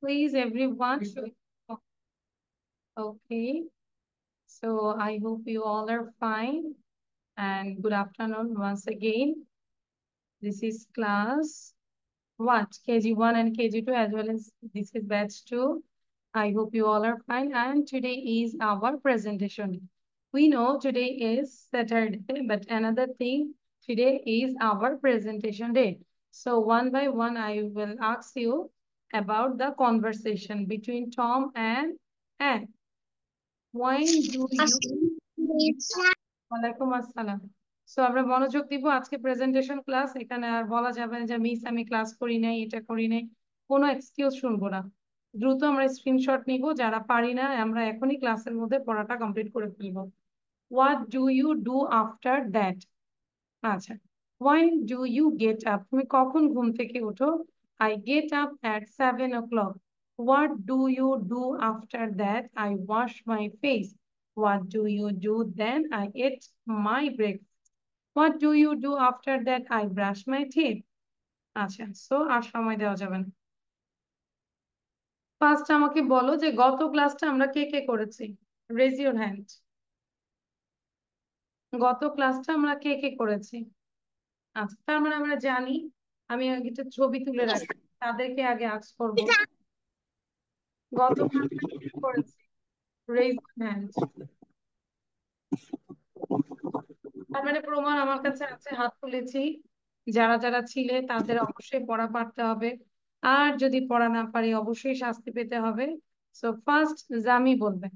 Please, everyone. Okay. So I hope you all are fine. And good afternoon once again. This is class what? KG1 and KG2 as well as this is batch 2. I hope you all are fine. And today is our presentation. We know today is Saturday, but another thing, today is our presentation day. So one by one, I will ask you about the conversation between Tom and Anne. When do you ওয়ালাইকুম আসসালাম। So আমরা মনোযোগ দিব আজকে presentation class. এখানে আর বলা যাবে না যে মিস আমি ক্লাস করি নাই, এটা করি নাই, কোনো এক্সকিউজ শুনবো না। দ্রুত আমরা স্ক্রিনশট নিব, যারা পারি না আমরা এখনই ক্লাসের মধ্যে পড়াটা কমপ্লিট করে ফেলবো। What do you do after that? আচ্ছা, when do you get up? তুমি কখন ঘুম থেকে ওঠো? I get up at 7 o'clock. What do you do after that? I wash my face. What do you do then? I eat my breakfast. What do you do after that? I brush my teeth. আচ্ছা, so আর সময় দেওয়া যাবে না। First আমাকে বলো যে গত ক্লাসটা আমরা কে কে করেছি? Raise your hand. গত ক্লাসটা আমরা কে কে করেছি? আচ্ছা, তার মানে আমরা জানি। আমি একটা ছবি তুলে রাখি, তাদেরকে আগে আস্ক করবো গত ক্লাসটা কি করেছি। Raise hand. তার মানে প্রমাণ আমার কাছে আছে, হাত তুলেছি। যারা যারা ছিলে তাদের অবশ্যই পড়া পারতে হবে, আর যদি পড়া না পারি অবশ্যই শাস্তি পেতে হবে। সো ফার্স্ট জামি বলবে।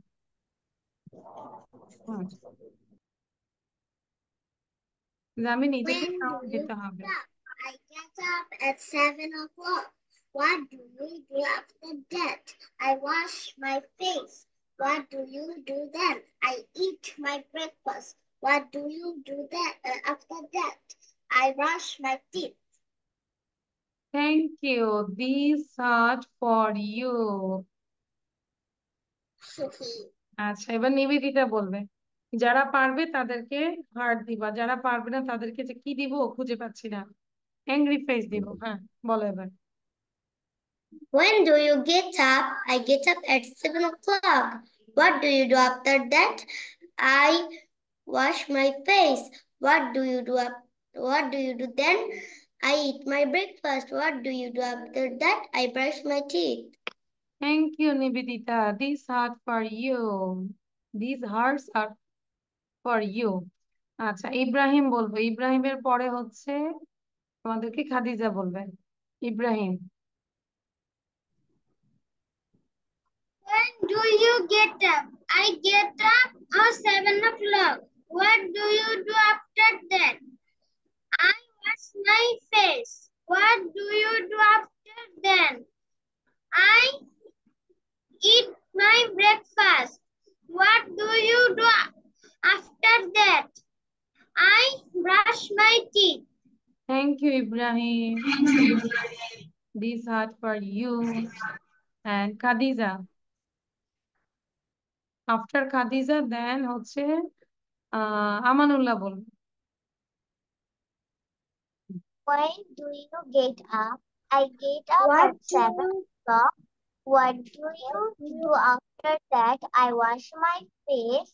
জামি নিজেকে When do সাউন্ড you দিতে হবে। get up? I get up at 7 o'clock. What do you do after that? I wash my face. What do you do then? I eat my breakfast. What do you do that after that? I brush my teeth. Thank you. These are for you. আচ্ছা, এবার নিবেদিতা বলবে। যারা পারবে তাদেরকে heart দিবা, যারা পারবে না তাদেরকে যে কি দিব খুঁজে পাচ্ছি না, অ্যাংরি ফেস দিব। হ্যাঁ, বলো এবার। When do you get up? I get up at 7 o'clock. What do you do after that? I wash my face. What do you do what do you do then? I eat my breakfast. What do you do after that? I brush my teeth. Thank you, Nivedita. These hearts for you. These hearts are for you. আচ্ছা, ইব্রাহিম বলবো। ইব্রাহিমের পরে হচ্ছে আমাদেরকে খাদিজা বলবে। Ibrahim. When do you get up? I get up at 7 o'clock. What do you do after that? I wash my face. What do you do after then? I eat my breakfast. What do you do after that? I brush my teeth. Thank you, Ibrahim. These hearts for you. And Khadija. After Khadija then হচ্ছে আমানুল্লাহ বলবে। When do you get up? I get up at 7 o'clock. What do you do after that? I wash my face.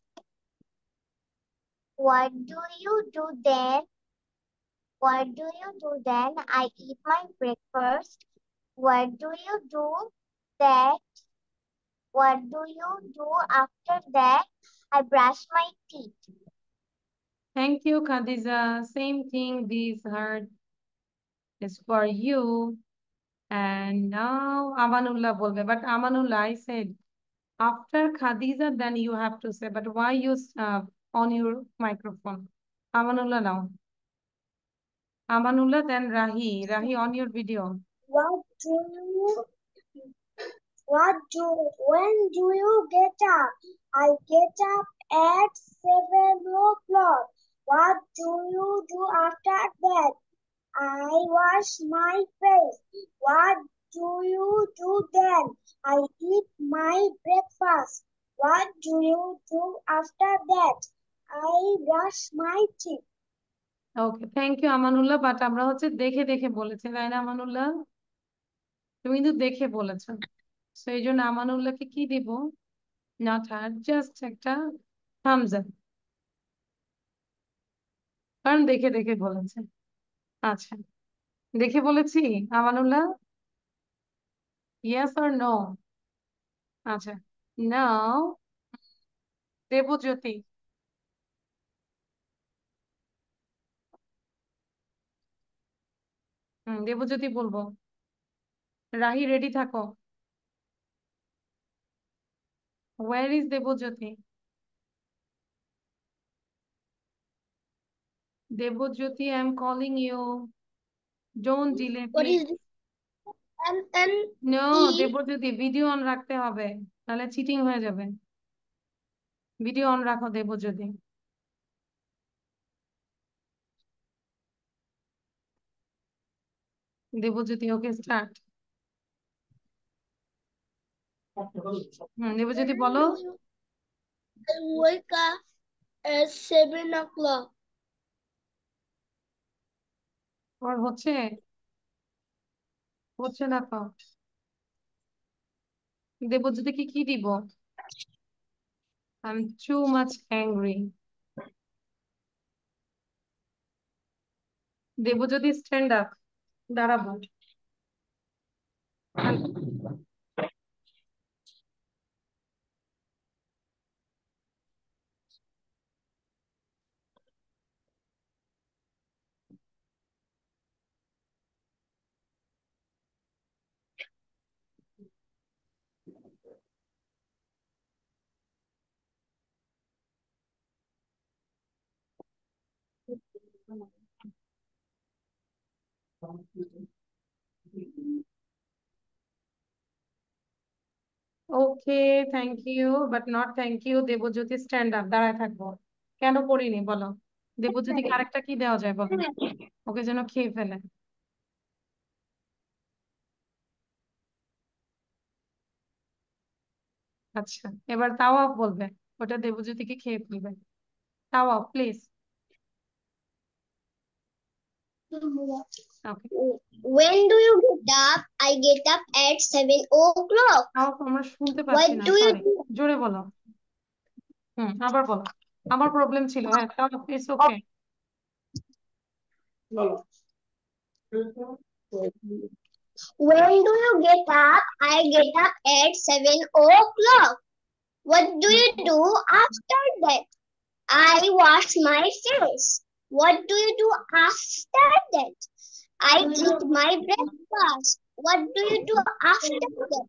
What do you do then? What do you do then? I eat my breakfast. What do you do that? What do you do after that? I brush my teeth. Thank you, Khadija. Same thing. This heart is for you. And now Amanullah bolbe. But Amanullah, I said after Khadija, then you have to say. But why you on your microphone? Amanullah now. Amanullah, then Rahi. Rahi, on your video. What do you when do you get up? I get up at 7 o'clock. What do you do after that? I wash my face. What do you do then? I eat my breakfast. What do you do after that? I brush my teeth. Okay, thank you Amanullah. But আমরা হচ্ছে দেখে দেখে বলেছি, তাই না আমানুল্লাহ? তুমি কিন্তু দেখে বলেছো। তো এই জন্য আমানুল্লাহকে কি দিব, নট হার্ট, জাস্ট একটা থামস আপ, কারণ দেখে দেখে বলেছে। আচ্ছা, দেখে বলেছি আমানুল্লাহ, ইয়েস অর নো? আচ্ছা, নাও দেবজ্যোতি। দেবজ্যোতি বলবো। রাহি রেডি থাকো। Where is Debjyoti? Debjyoti, I am calling you, don't delay What please. is M no, E? Debjyoti video on রাখতে হবে, তাহলে চিটিং হয়ে যাবে। ভিডিও অন রাখো Debjyoti. Debjyoti, okay start. Debjyoti When বলো। do you wake up at 7 o'clock? ওর হচ্ছে, হচ্ছে না তো। দেবজ্যোতিকে কি দিব? I am too much angry. Debjyoti stand up, দাঁড়াবো। Okay, thank you but not thank you. Debjyoti stand up, দাঁড়ায় থাকবো। কেন পড়িনি বলো? দেবজ্যোতিকে আরেকটা কি দেওয়া যায় বলো, ওকে যেন খেয়ে ফেলে। আচ্ছা, এবার তাওয়া বলবে, ওটা দেবজ্যোতিকে খেয়ে ফেলবে। তাওয়া please. Okay, When do you get up? I get up at 7 o'clock. তাও আমরা শুনতে What পাচ্ছি না, do you সরি। do? জোরে বলো। আবার বলো। আমার প্রবলেম ছিল, হ্যাঁ, তাও it's okay. When do you get up? I get up at 7 o'clock. What do you do after that? I wash my face. What do you do after that? I eat my breakfast. What do you do after that?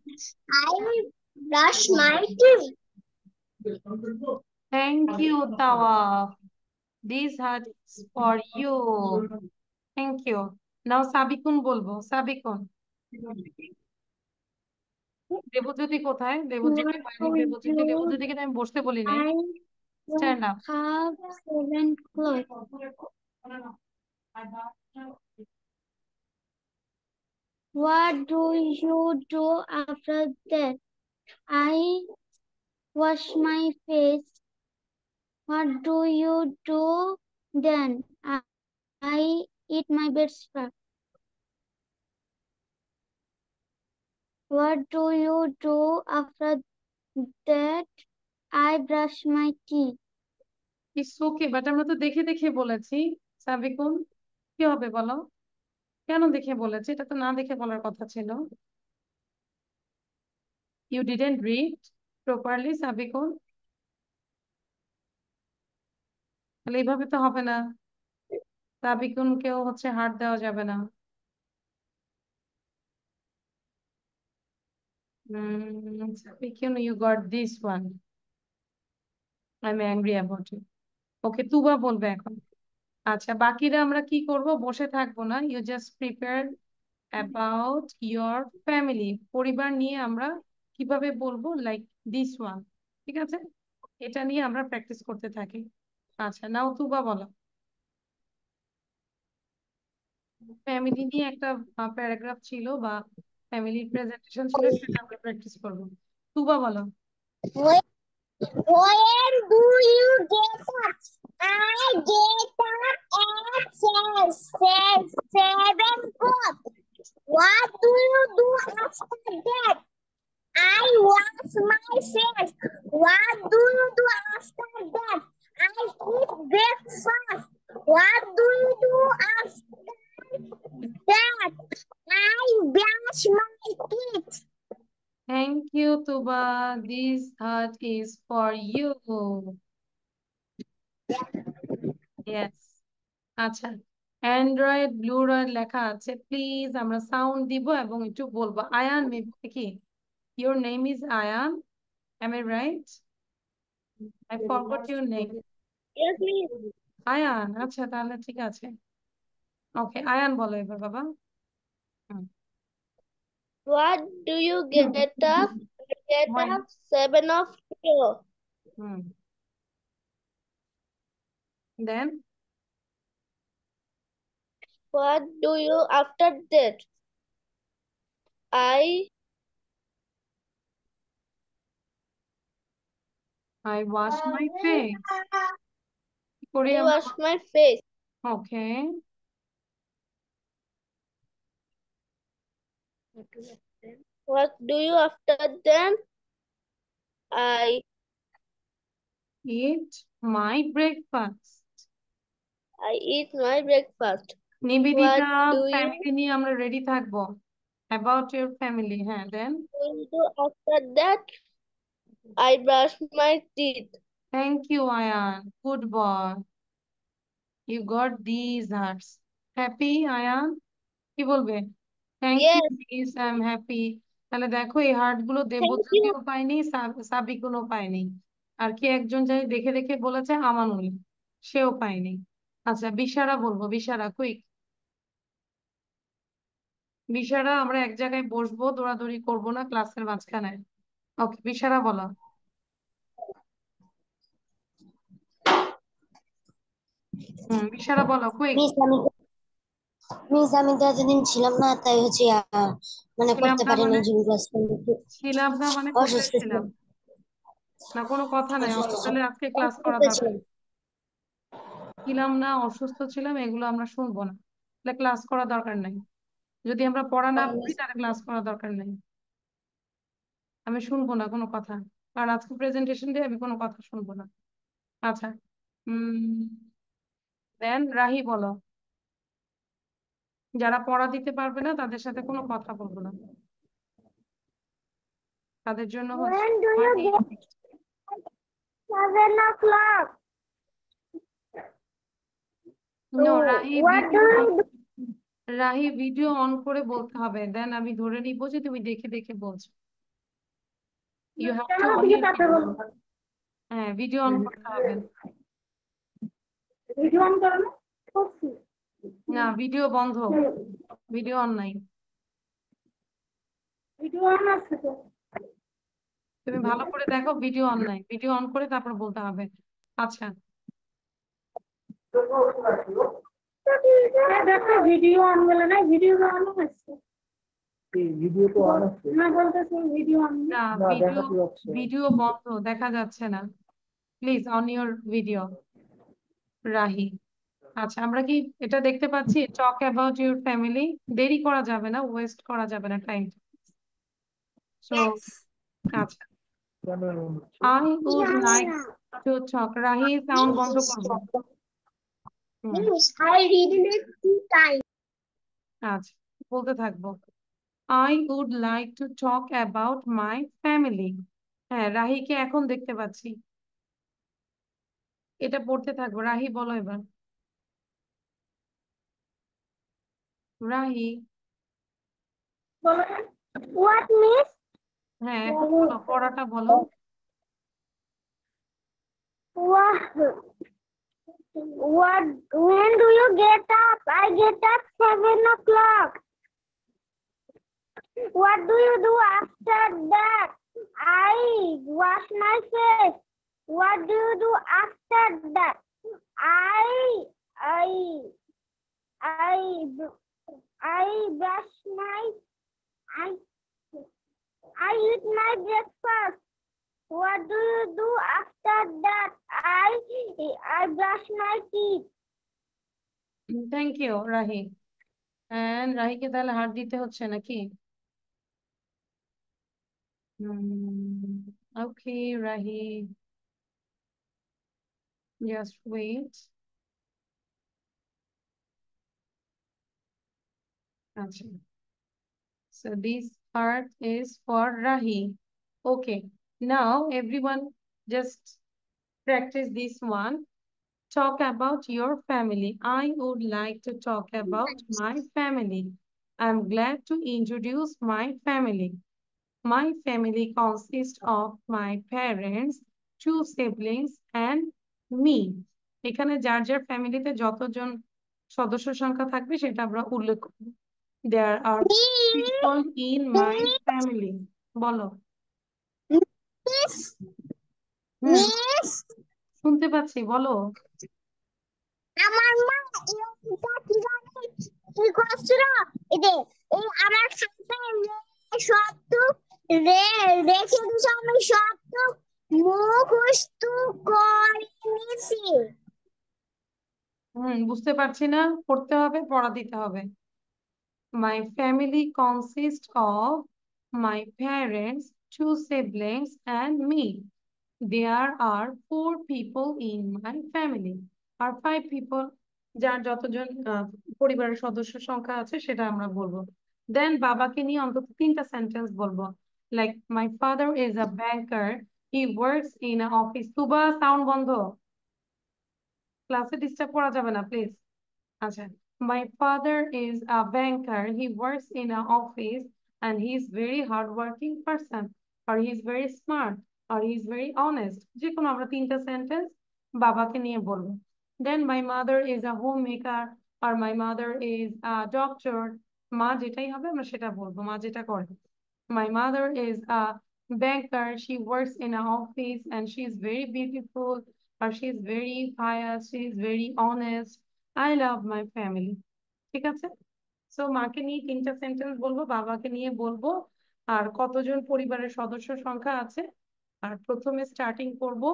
I brush my teeth. Thank you Tawa, this heart for you. Thank you. Now Sabikun বলবো, সাবিকুন। দেবজ্যোতি কোথায়? Debjyoti What হয়নি, do Debjyoti, you? দেবজ্যোতিকে তো আমি বসতে বলি নাই। I stand up. have 7 o'clock. What do you do after that? I wash my face. What do you do then? I eat my breakfast. What do you do after that? I brush my teeth. It's okay, but আমরা তো দেখে দেখে বলেছি। সাবিকুন, কি হবে বলো? কেন দেখে বলেছি? এটা তো না দেখে বলার কথা ছিল। You didn't read properly Sabikun. তাহলে এইভাবে তো হবে না, সাবিকুনকেও হচ্ছে হার দেওয়া যাবে না। Sabikun, you got this one, I am angry about it. Okay, Tuba বলবে এখন। আচ্ছা, বাকিরা আমরা কি করব? বসে থাকবো না, you just prepare about your family, পরিবার নিয়ে আমরা কিভাবে বলবো, লাইক দিস ওয়ান। ঠিক আছে, এটা নিয়ে আমরা প্র্যাকটিস করতে থাকি। আচ্ছা, নাও তুবা বলো। ফ্যামিলি নিয়ে একটা প্যারাগ্রাফ ছিল বা ফ্যামিলির প্রেজেন্টেশন ছিল, সেটা আমরা প্র্যাকটিস করবো। তুবা বলো। When do you get up? I get up at 7 o'clock. What do you do after that? my face. What do you do after that? I eat breakfast. What do you do after that? I brush my teeth. Thank you, Tuba. This heart is for you. Yes. আচ্ছা, android ব্লুরয়েড লেখা আছে, please আমরা sound দিব এবং একটু বলবো। Ayaan maybe কি your name is Ayaan, am I right? I forgot your name. Yes, please. Ayaan, আচ্ছা তাহলে ঠিক আছে। ওকে, আয়ান বলো এবার বাবা। Hmm. What do you get up? I get Why? up 7 o'clock. Hmm. Then What do you after that? I I wash my face. কি করি I আমরা? wash my face. Okay. What do you after then? I eat my breakfast. eat my breakfast. What Nivedita, do you family নিয়ে আমরা ready থাকবো। About your family, হ্যাঁ দেন। do after that? I brush my teeth. Thank you Ayaan, good boy, you got this hearts. Happy Ayaan, কি বলবে? Thank you Yes, miss, I am happy. তাহলে দেখো এই হার্ট গুলো thank you. দেবজ্যোতিও পায়নি, সাবিকুনও পায়নি। আর কি একজন যাই দেখে দেখে বলেছে, আমানুল, সেও পায়নি। আচ্ছা বিশারা বলবো, বিশারা কুইক। বিশারা, আমরা এক জায়গায় বসবো, দৌড়াদৌড়ি করবো না ক্লাসের মাঝখানে। ওকে বিশারা বলো। বিশারা বলো কুইক। মিস আমি তো এতদিন ছিলাম না, তাই হচ্ছে মানে ছিলাম করতে না পারিনি মানে? Gym class. ছিলাম না মানে কোথায় অসুস্থ ছিলাম? ছিলাম। না কোনো কথা নাই, অসুস্থ তাহলে আজকে ক্লাস করা অসুস্থ দরকার ছিলাম। নেই। ছিলাম না, অসুস্থ ছিলাম, এগুলো আমরা শুনবো না, তাহলে ক্লাস করা দরকার নাই। যদি আমরা পড়া না পড়ি তাহলে ক্লাস করা দরকার নেই। আমি শুনবো না কোনো কথা, কারণ আজকে প্রেজেন্টেশন দিয়ে আমি কোনো কথা শুনবো না। আচ্ছা, দেন রাহি বলো। যারা পড়া দিতে পারবে না তাদের সাথে কোনো কথা বলবো না, তাদের জন্য হচ্ছে When do you get 7 o'clock? No Oh, Rahi what do video, you do? Rahi video on করে বলতে হবে, দেন আমি ধরে নিবো যে তুমি দেখে দেখে বলছো। You have to on your video. হ্যাঁ ভিডিও অন করতে হবে। ভিডিও অন করো না? করছি। না ভিডিও বন্ধ, ভিডিও অন নাই। ভিডিও অন আছে তো। তুমি ভালো করে দেখো, ভিডিও অন নাই, ভিডিও অন করে তারপর বলতে হবে। আচ্ছা দেখো ভিডিও অন বলে না, ভিডিও অন আছে। ভিডিও তো অন আছে না, বলতেছে ভিডিও অন না, না, ভিডিও, দেখাতে যাচ্ছে। ভিডিও বন্ধ, দেখা যাচ্ছে না। Please on your video Rahi. আচ্ছা আমরা কি এটা দেখতে পাচ্ছি, টক অ্যাবাউট ইউর ফ্যামিলি। দেরি করা যাবে না, ওয়েস্ট করা যাবে না টাইম। So Yes. আচ্ছা, I would like to talk, Rahi sound বন্ধ করবো। হুম। I read it 2 times. আচ্ছা বলতে থাকবো, I would like to talk about my family. হ্যাঁ রাহিকে এখন দেখতে পাচ্ছি, এটা পড়তে থাকবো। রাহি বলো এবার। রাহি। What miss? হ্যাঁ এখন বলো, পড়াটা বলো। What? What? When do you get up? I get up 7 o'clock. What do you do after that? I wash my face. What do you do after that? I I I I brush my I I eat my breakfast. What do you do after that? I brush my teeth. Thank you Rahi. And রাহিকে তাহলে হাত দিতে হচ্ছে নাকি? Okay, Rahi, just wait. আচ্ছা, so this part is for Rahi. Okay, now everyone just practice this one. Talk about your family. I would like to talk about my family. I'm glad to introduce my family. My family consists of my parents, two siblings, and me. এখানে যার যার ফ্যামিলিতে যতজন সদস্য সংখ্যা থাকবে সেটা আমরা উল্লেখ করব। There are people in my family. বলো। Miss, হুম, Miss, শুনতে পাচ্ছি, বলো। আমার মা এটা কি জানি কি করছিল এই যে এই আমার সাথে শব্দ রে রেখে দিছে আমি শব্দ মুখস্থ করে নিছি বুঝতে পারছি না, পড়তে হবে, পড়া দিতে হবে। My family consists of my parents, two siblings, and me. There are four people in my family. R five people, যার যতজন পরিবারের সদস্য সংখ্যা আছে সেটা আমরা বলবো। দেন বাবাকে নিয়ে অন্তত তিনটা সেন্টেন্স বলবো। Like my father is a banker, he works in a office. Tuba, sound বন্ধ, ক্লাসে ডিস্টার্ব করা যাবে না প্লিজ। আচ্ছা, my father is a banker. He works in an office and he is very hardworking person, or he is very smart, or he is very honest. যে কোনো আমরা তিনটা সেন্টেন্স বাবাকে নিয়ে বলবো। Then my mother is a homemaker, or my mother is a doctor. মা যেটাই হবে আমরা সেটা বলবো, মা যেটা করে। My mother is a banker. She works in an office and she is very beautiful, or she is very pious, she is very honest. I love my family. ঠিক আছে, সো মাকে নিয়ে তিনটা সেন্টেন্স বলবো, বাবাকে নিয়ে বলবো, আর কতজন পরিবারের সদস্য সংখ্যা আছে। আর প্রথমে স্টার্টিং করব,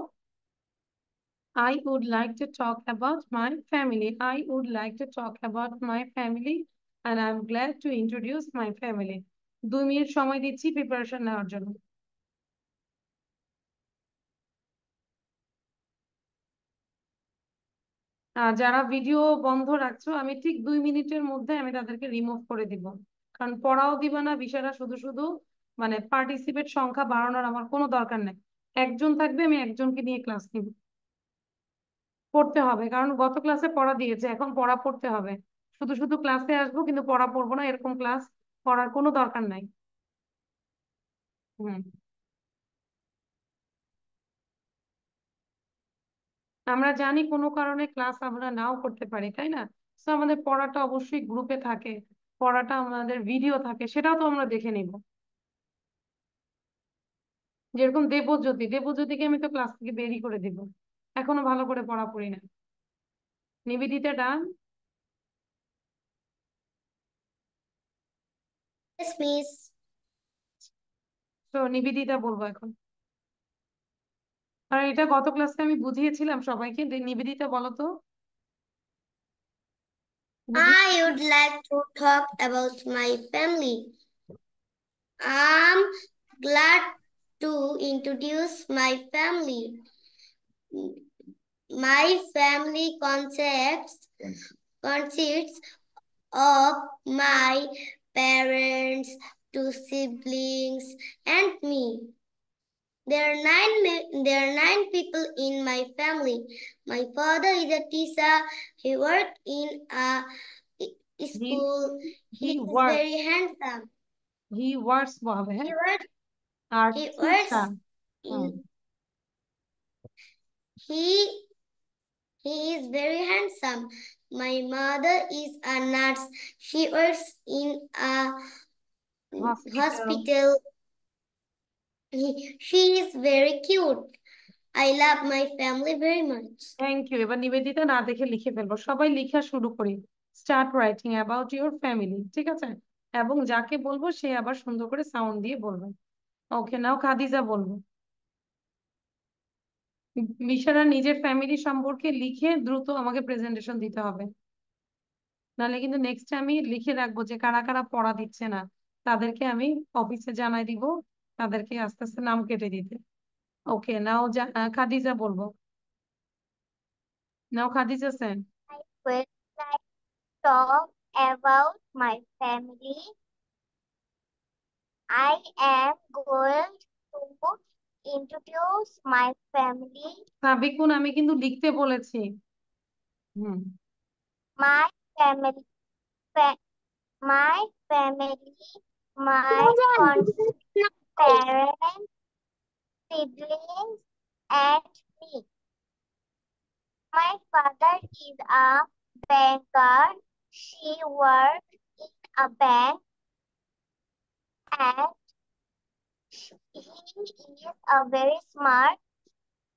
I would like to talk about my family. I would like to talk about my family and I'm glad to introduce my family. 2 minute সময় দিচ্ছি প্রিপারেশন নেওয়ার জন্য। যারা ভিডিও বন্ধ রাখছো, আমি ঠিক 2 মিনিটের মধ্যে আমি তাদেরকে রিমুভ করে দিব। কারণ পড়াও দিবা না বিষয়টা, শুধু শুধু মানে পার্টিসিপেট সংখ্যা বাড়ানোর আমার কোনো দরকার নেই। একজন থাকবে, আমি একজনকে নিয়ে ক্লাস নিব। পড়তে হবে, কারণ গত ক্লাসে পড়া দিয়েছে, এখন পড়া পড়তে হবে। শুধু শুধু ক্লাসে আসবো কিন্তু পড়া পড়বো না, এরকম ক্লাস করার কোনো দরকার নাই। হুম, আমরা জানি কোনো কারণে ক্লাস আমরা নাও করতে পারি, তাই না? তো আমাদের পড়াটা অবশ্যই গ্রুপে থাকে, পড়াটা আমাদের ভিডিও থাকে, সেটাও তো আমরা দেখে নিব। যেরকম দেবজ্যোতি, দেবজ্যোতিকে আমি তো ক্লাস থেকে বেরই করে দিব, এখনো ভালো করে পড়া পড়ি না। নিবেদিতা ডান। Yes, Miss. তো নিবেদিতা বলবো এখন। আর এটা গত ক্লাসে আমি বুঝিয়েছিলাম সবাইকে। নিবেদিতা বলো তো, বুঝি। I would like to talk about my family. I'm glad to introduce my family. My family consists of my parents, two siblings, and me. There are 9 people in my family. My father is a teacher. He worked in a he school. He He is work, very handsome. He works হবে, He হ্যাঁ। works আর he ঠিকটা, works hmm, in he he is very handsome. My mother is a nurse. She works in a hospital. hospital. She is very cute. I love my family very much. Thank you. এবার নিবেদিতা না দেখে লিখে ফেলবো, সবাই লেখা শুরু করি। Start writing about your family, ঠিক আছে? এবং যাকে বলবো সে আবার সুন্দর করে সাউন্ড দিয়ে বলবে। ওকে, নাও খাদিজা বলবো। মিশারা নিজের ফ্যামিলি সম্পর্কে লিখে দ্রুত আমাকে প্রেজেন্টেশন দিতে হবে, নাহলে কিন্তু নেক্সট আমি লিখে রাখবো যে কারা কারা পড়া দিচ্ছে না, তাদেরকে আমি অফিসে জানাই দিব, তাদেরকে আস্তে আস্তে নাম কেটে দিতে। ওকে, নাও খাদিজা বলবো। নাও Khadija Sen. I would like to talk about my family. I am going to introduce my family. Sabikun, আমি কিন্তু লিখতে বলেছি। হুম। My family, fa- my family, my parents, siblings, and me. My father is a banker. She works in a bank and he is a very smart.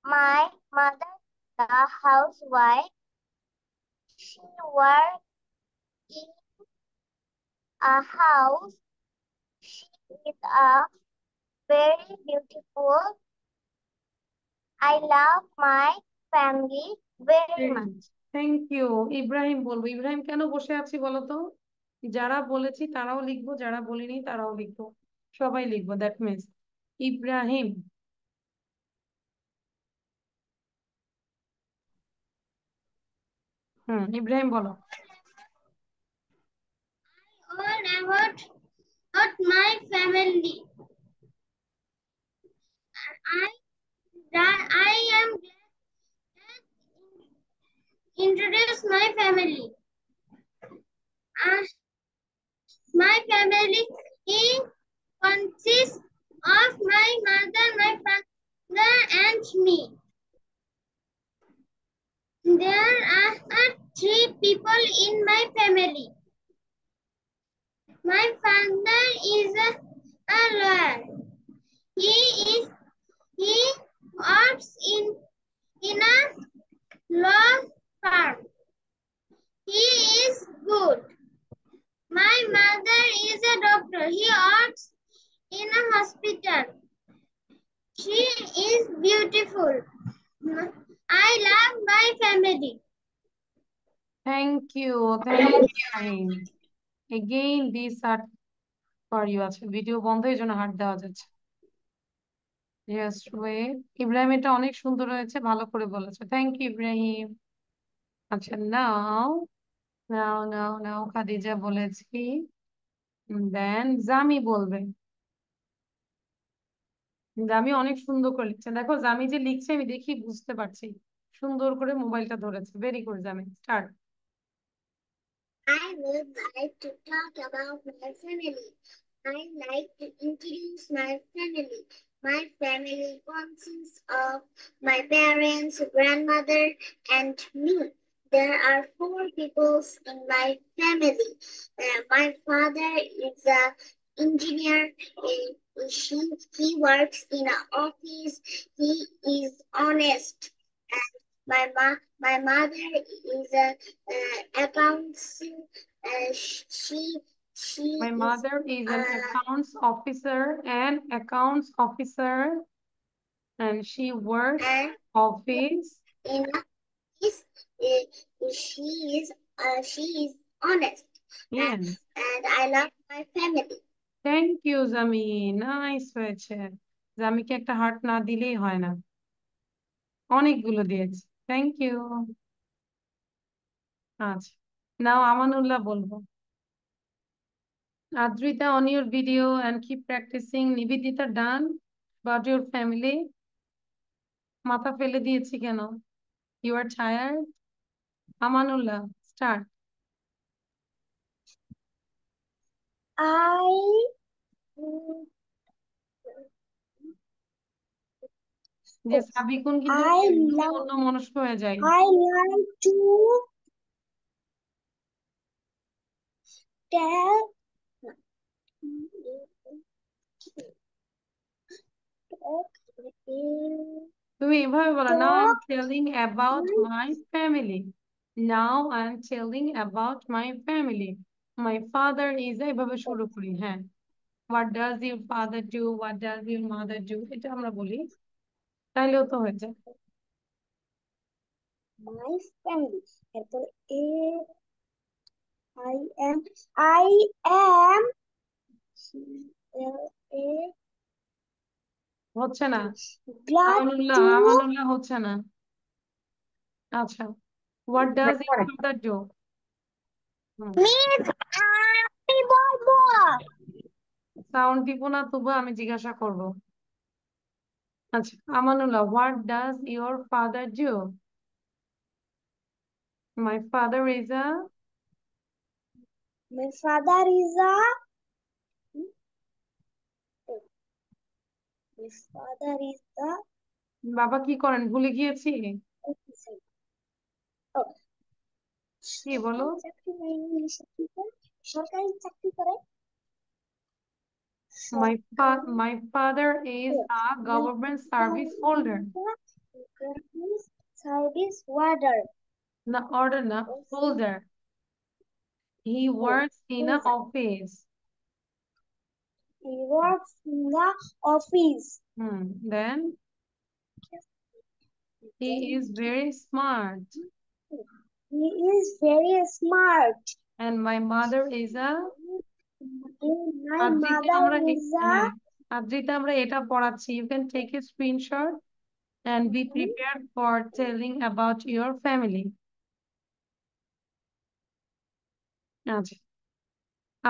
My mother is a housewife. She works in a house. She is a very beautiful. I love my family very much. Thank you. Ibrahim বলবো। ইব্রাহিম, কেন বসে আছি বলো তো? যারা বলেছি তারাও লিখবো, যারা বলিনি তারাও লিখবো, সবাই লিখবো, দ্যাট মিনস ইব্রাহিম। ইব্রাহিম বলো। All about my family. I am glad to introduce my family. Uh, my family consists of my mother, my father, and me. There are three people in my family. My father is a lawyer. He works in a law firm. He is good. My mother is a doctor. He works in a hospital. She is beautiful. I love my family. Thank you, thank you Ibrahim. Again this R for you. আছে video বন্ধ, এই জন্য হাত দেওয়া যাচ্ছে। Just wait. Ibrahim, এটা অনেক সুন্দর হয়েছে, ভালো করে বলেছে, থ্যাংক ইউ ইব্রাহিম। আচ্ছা, নাও নাও নাও নাও খাদিজা বলেছি, দেন জামি বলবে। জামি অনেক সুন্দর করে লিখছে, দেখো জামি যে লিখছে আমি দেখি বুঝতে পারছি, সুন্দর করে মোবাইলটা ধরেছে, very good Jami, start. I would like to talk about my family. I like to introduce my family. My family consists of my parents, grandmother, and me. There are four people in my family. My father is an engineer. He works in an office. He is honest. And my mother is a accounts. She My is mother is an accounts officer and she works and office. in is she is honest Yes, and I love my family. Thank you Jami, nice হয়েছে। জামিকে একটা heart না দিলেই হয় না, অনেকগুলো দিয়েছে, thank you. আচ্ছা, নাও আমানুল্লাহ বলবো। Adrita, on your video and keep practicing. Nivedita, done about your family. মাথা ফেলে দিয়েছি কেন? You are tired? Amanullah, start. I যে সাবিকুন কিন্তু I একদমই love অন্য মনস্ক হয়ে যায়। I like to tell তুমি এভাবে বলো, now I am talk telling about my family. Now I am telling about my family. My father is, এভাবে শুরু করি। হ্যাঁ, what does your father do, what does your mother do, এটা আমরা বলি, তাইলেও তো হয়ে যায়। my family. A I am A হচ্ছে না। Glad আমানুল্লাহ, to আমানুল্লাহ হচ্ছে না। আচ্ছা, what does your father do? meet happy বলবো। সাউন্ড দিব না, তবু আমি জিজ্ঞাসা করব। আচ্ছা, Amanullah, what does your father do? My father is a. My father is a my father is a বাবা কি করেন ভুলে গিয়েছি। officer. Oh, কি বলো? সরকারি চাকরি করে ইংলিশে কি করে? সরকারি চাকরি করে মাই সরকারি my father is a my government father service holder. is a government service warder. না, অর্ডার না, holder. He works in a Holder. Office. He works in the office. Then he is very smart. He is very smart. And my mother is a। My Adrita mother আমরা is a হ্যাঁ, আদ্রিতা আমরা এটা পড়াচ্ছি। You can take a screenshot and be prepared for telling about your family. আচ্ছা,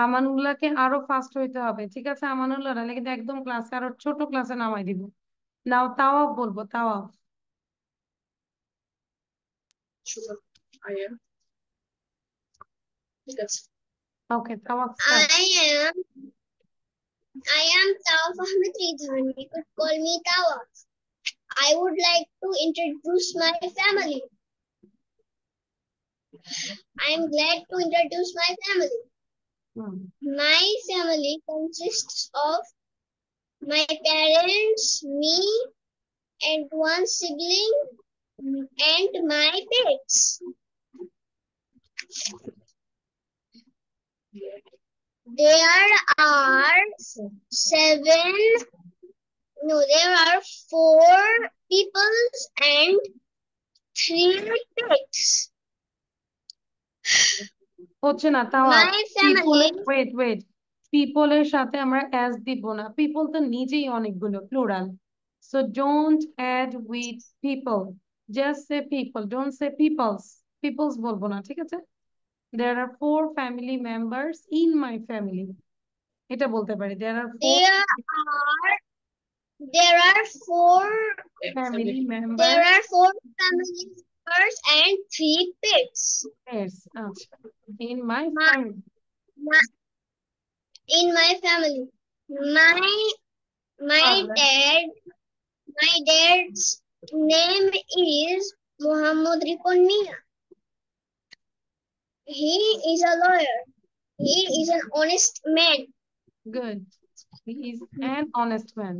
আমানুল্লাহকে আরো fast হইতে হবে, ঠিক আছে? আমানুল্লাহ নাহলে কিন্তু একদম ক্লাসে আরো ছোট ক্লাসে নামাই দিব। নাও তাওয়াফ বলবো, তাওয়াফ। ওকে, তাওয়াফ start. I am Tawaf Ahmed Ridhan. You could call me Tawaf. I would like to introduce my family. I am glad to introduce my family. My family consists of my parents, me, and one sibling, and my pets. There are four people and 3 pets. হচ্ছে না Tawaf. My people, family. Wait wait, পিপলের সাথে আমরা as দিব না, people তো নিজেই অনেকগুলো, plural. So don't add with people, just say people, don't say peoples. Peoples বলবো না, ঠিক আছে? There are 4 family members in my family. এটা বলতে পারি, there are 4 There are four family There members. are 4 family members and 3 pets. Yes, আচ্ছা, in my My, family. in my family. My my Father. dad my dad's name is Muhammad Rikon Mia. He is a lawyer. He is an honest man. Good. He is an honest man.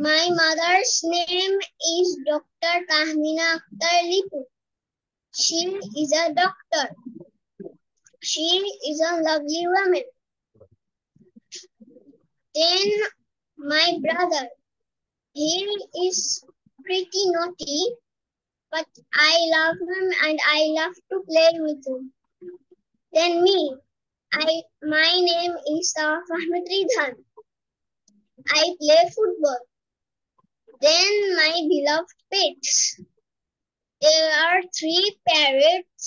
My mother's name is Dr. Tahmina Akhtar Lipu. She is a doctor. She is a lovely woman. Then my brother, he is pretty naughty, but I love him and I love to play with him. Then me, my name is Tawaf Ahmed Ridhan. I play football. Then my beloved pets. There are 3 parrots.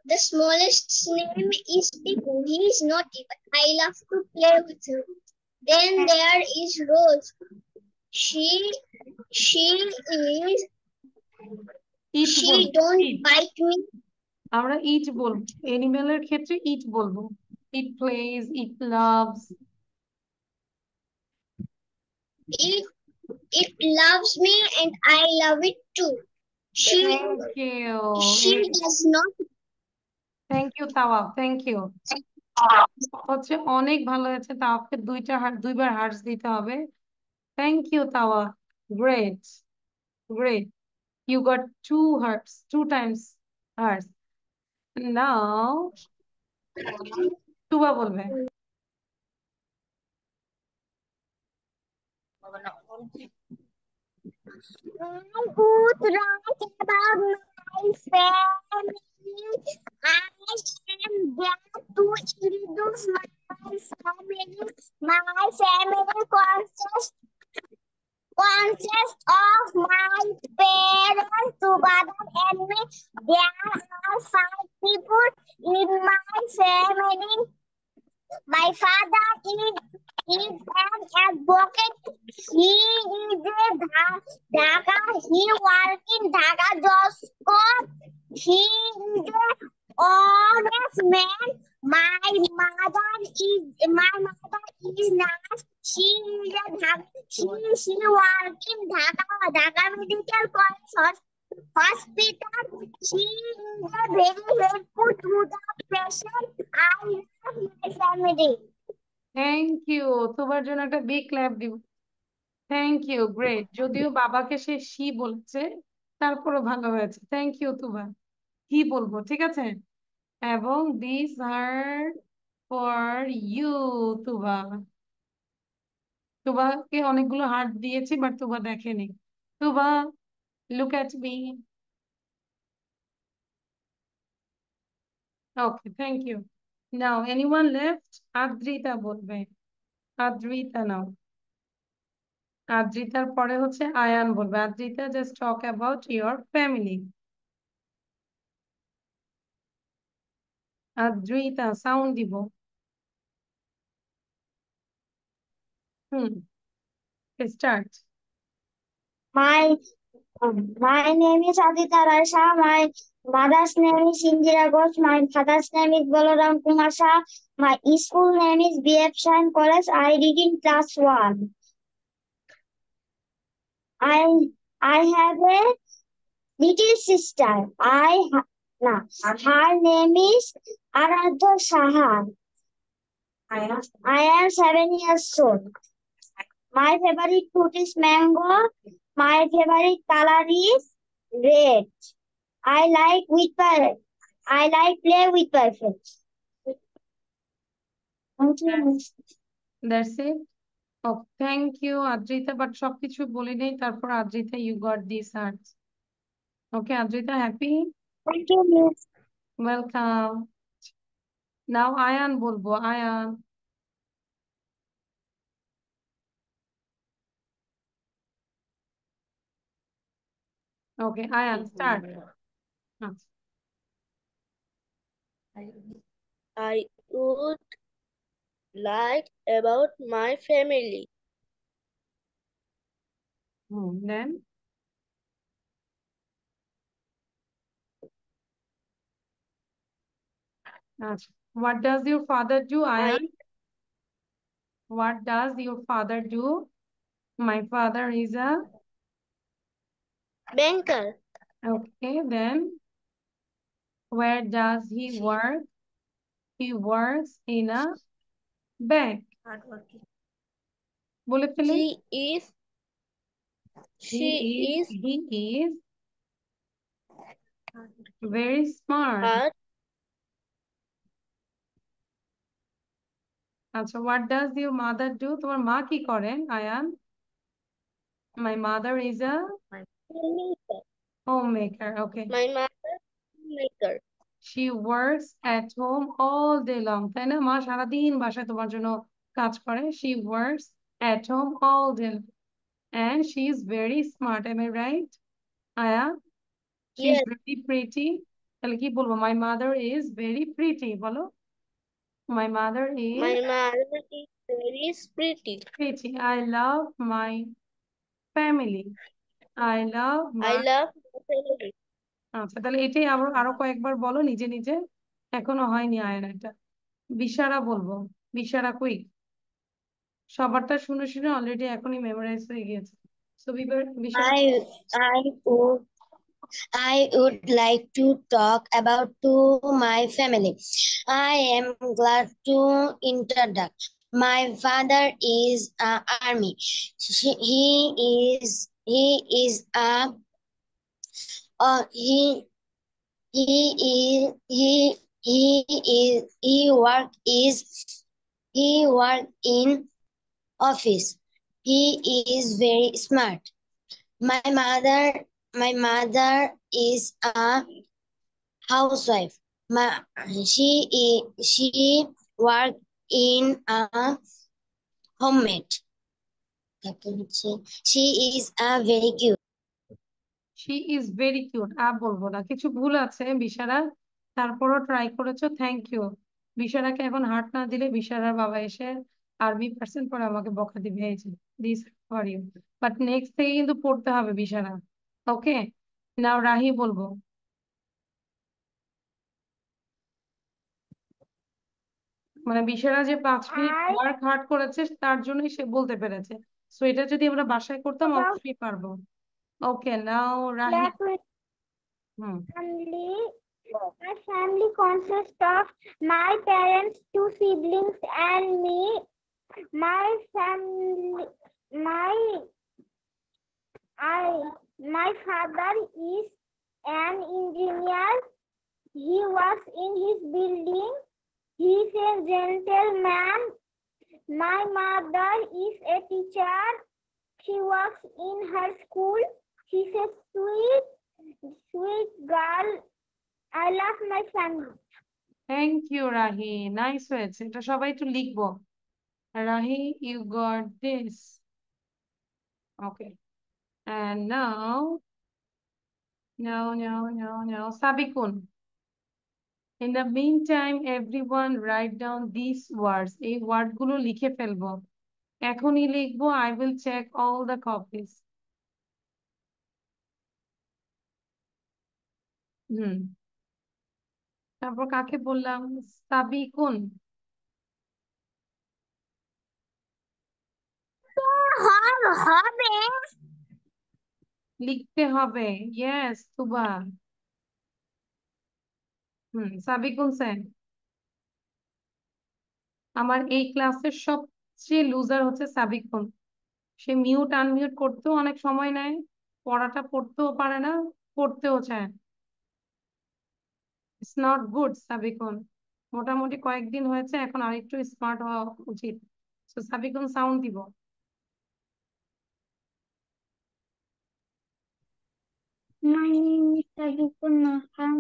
The smallest's name is Piku. He is naughty, but I love to play with him. Then there is Rose. She is. Eat She বলবো, don't eat. bite me. আমরা ইট বলবো, এনিমেলের ক্ষেত্রে ইট বলবো। It plays, it loves. It loves me and I love it too. Thank you. She does not. Thank you, তাওয়াফ, thank you. হচ্ছে অনেক ভালো হয়েছে, তাওয়াফকে দুইবার হার্টস দিতে হবে। Thank you, তাওয়াফ. Great, great. You got 2 hearts, 2 times hearts. Now, তুবা বলবে। I would write about my family. I am glad to introduce my My family consists of my parents, two brothers and me. There are 5 people in my family. My father is an advocate. He is a Dhaka. He works in Dhaka Josco. He is a honest man. My mother is nurse. She is a Dhaka. She works in Dhaka Medical College Hospital. She is a very helpful to the patient. I love my family. Thank you, তোমার জন্য একটা big clap দিব। Thank you, great. যদিও বাবাকে সে she বলছে, তারপরও ভালো হয়েছে। Thank you Tuba. কি বলবো, ঠিক আছে। এবং this R for you Tuba. তুবাকে অনেকগুলো হার্ট দিয়েছি, বাট তুবা দেখেনি। Tuba, look at me. Okay, thank you. Now anyone left? Adrita বলবে। আদ্রিতা নাও। আদ্রিতার পরে হচ্ছে আয়ান বলবে। Adrita, just talk about your family. Adrita, sound দিব। হুম, start. My name is Aditya Raisha. My mother's name is Indira Ghosh. My father's name is Balaram Kumar Shah. My school name is BF Shine College. I read in class 1. I have a little sister. Her name is Aradha Saha. I am 7 years old. My favorite fruit is mango. My favorite color is red. I like play with my friends. That's it. Oh, thank you Adrita, but সবকিছু বলি নেই। তারপর Adrita, you got this art. Okay Adrita, happy? Thank you, miss. Welcome. Now Ayan বলবো। Ayan. Okay Ayan, start. আচ্ছা, I would like about my family. Then আচ্ছা, what does your father do, Ayan? What does your father do? My father is a... Banker. Okay, then where does he work? He works in a bank. বলে ফেলি। She is He is very smart. hard. আচ্ছা, what does your mother do? তোমার মা কি করেন, Ayaan? My mother is a homemaker. Okay. My mother maker. She works at home all day long. তাই না? মা সারাদিন বাসায় তোমার জন্য কাজ করে। She works at home all day long. And she is very smart. Am I right? Aya? She is Yes. very pretty. তাহলে কি বলবো? My mother is very pretty. বলো। My mother is My mother is very pretty. pretty. I love my family. I love I my... love my family. আচ্ছা, তাহলে এটাই আরো কয়েকবার বলো নিজে নিজে। এখনো হয়নি আয়ন এটা। বিশারা বলবো। বিশারা, কুইক। সবারটা শুনে শুনে অলরেডি এখনই মেমোরাইজ হয়ে গিয়েছে। So বিশারা। I would like to talk about to my family. I am glad to introduce. My father is army. He is a he work in office. He is very smart. My mother is a housewife. She work in a homemade. তারপর হচ্ছে she is a very cute. She is very cute. বলবো না, কিছু ভুল আছে বিশারা, তারপরও try করেছো, thank you. বিশারাকে এখন হার্ট না দিলে বিশারার বাবা এসে আরবি পার্সেন্ট পরে আমাকে বকা দিবে, এই যে this for you. But next থেকে কিন্তু পড়তে হবে বিশারা। ওকে, নাও রাহি বলবো। মানে বিশারা যে 5 মিনিট I ওয়ার্ক হার্ড করেছে তার জন্যই সে বলতে পেরেছে। সো এটা যদি আমরা বাসায় করতাম about অবশ্যই পারবো। Okay, now Rahi. black with hmm. family. My family consists of my parents, two siblings, and me. My family, my my father is an engineer. He works in his building. He is a gentleman. My mother is a teacher. She works in her school. She's a sweet girl. I love my family. Thank you Rahi, nice হয়েছে, এটা সবাই একটু লিখবো। Rahi, you got this. Okay, and now Sabikun. In the meantime, everyone write down these words. এই word গুলো লিখে ফেলবো, এখনই লিখবো। I will check all the copies. হুম, তারপর কাকে বললাম? সাবিকুন। হবে লিখতে হবে, ইয়েস তুবা। সাবিকুন স্যার। আমার এই ক্লাসের সবচেয়ে লুজার হচ্ছে সাবিকুন। সে মিউট আনমিউট করতেও অনেক সময় নেয়, পড়াটা পড়তেও পারে না, পড়তেও চায় না। It's not good Sabikun. মোটামুটি কয়েকদিন হয়েছে, এখন আরেকটু স্মার্ট হওয়া উচিত। তো সাবিকুন সাউন্ড দিব। My name is Sabikun Nahar.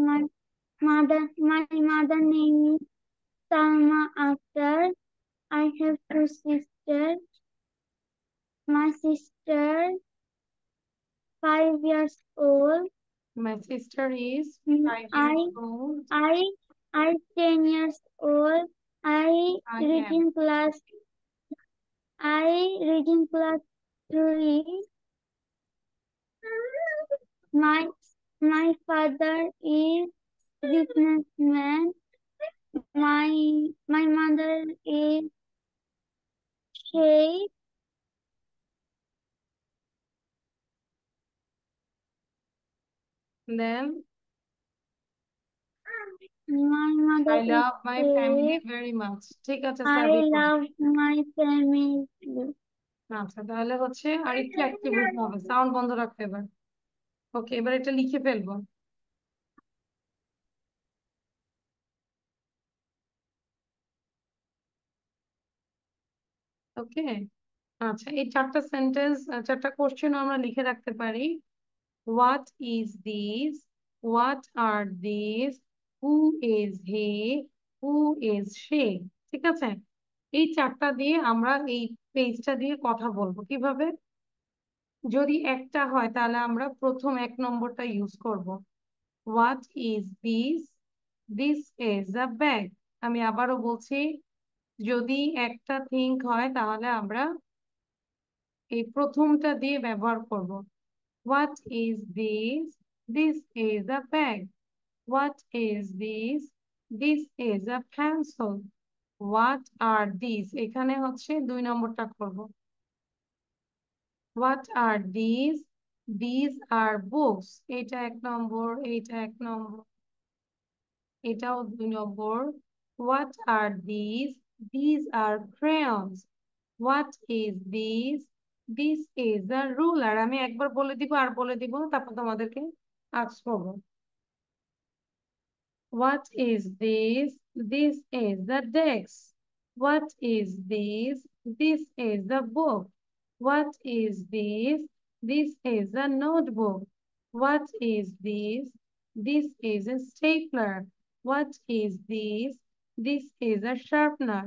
My mother name is Salma Akhtar. I have two sisters. My sister 5 years old. My sister is Mm, 5 years old. I 10 years old. I am. I reading class 3. My father is businessman. My mother is Sheikh. Then My mother I is love my family Sheikh. very much. ঠিক আছে I Sabikun. love my family. আচ্ছা, তাহলে হচ্ছে আর একটু active হতে হবে, sound বন্ধ রাখতে এবার। ওকে, এবার এটা লিখে ফেলবো। ওকে, আচ্ছা, এই চারটা সেন্টেন্স, চারটা কোশ্চেন আমরা লিখে রাখতে পারি। What is this, what are this, who is he, who is she. ঠিক আছে, এই চারটা দিয়ে আমরা এই পেজটা দিয়ে কথা বলবো। কিভাবে? যদি একটা হয় তাহলে আমরা প্রথম 1 নম্বরটা ইউজ করব। What is this, this is a bag. আমি আবারও বলছি, যদি একটা থিঙ্ক হয় তাহলে আমরা এই প্রথমটা দিয়ে ব্যবহার করব। What is this, this is a bag. What is this, this is a pencil. What are this, এখানে হচ্ছে 2 নম্বরটা করব। What are this, this are books. এটা 1 নম্বর, এটা 1 নম্বর, এটাও 2 নম্বর। What are this, this are crayons. What is this, this is a ruler. আমি একবার বলে দিব আর বলে দিব, তারপর তোমাদেরকে আস্ক করবো। What is this? This is the desk. What is this? This is the book. What is this? This is a notebook. What is this? This is a stapler. What is this? This is a sharpener.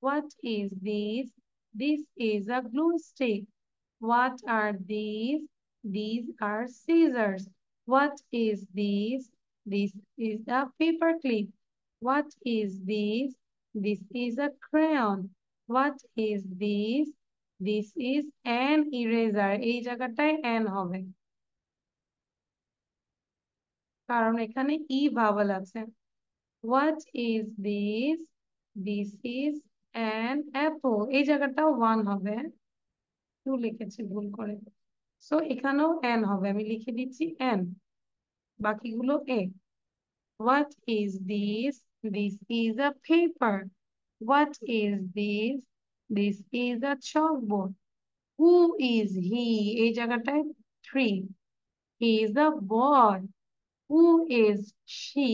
What is this? This is a glue stick. What are these? These are scissors. What is this? This is a paper clip. What is this? This is a crayon. What is this? This is an eraser. এই জায়গাটায় an হবে কারণ এখানে ই ভাওয়াল আছে। What is this? This is an apple. এই জায়গাটাও 1 হবে। 2 লিখেছি ভুল করে। সো এখানেও n হবে, আমি লিখে দিচ্ছি n, বাকিগুলো a। What is this? This is a paper. What is this? This is a chalkboard. Who is he? এই জায়গাটায় 3। He is a boy. Who is she?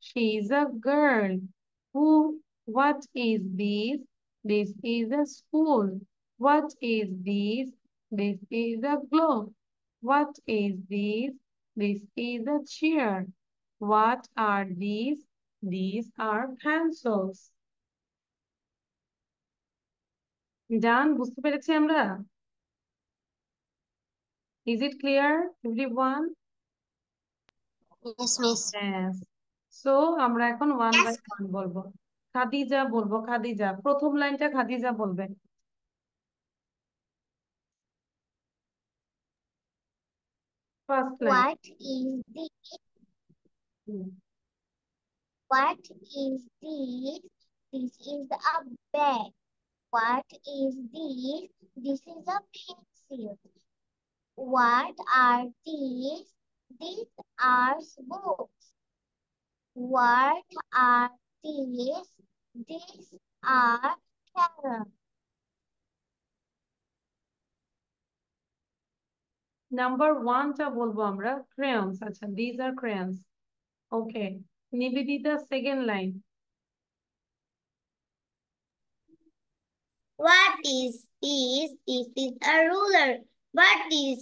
She is a girl. What is this? This is a school. What is this? This is a globe. What is this? This is a chair. What are these? These are pencils. জান, বুঝতে পেরেছি আমরা? Is it clear, everyone? Yes, miss. Yes. So আমরা এখন 1 by 1 বলবো। খাদিজা বলবো, খাদিজা। প্রথম লাইনটা খাদিজা বলবে। First line. What is this? What is this? This is a bag. What is this? This is a pencil. What are these? These are books. What are these? These are carrots. Number 1টা বলবো আমরা crayons। আচ্ছা, these are crayons. Okay, Nibedita second line. What is this? This is a ruler. What is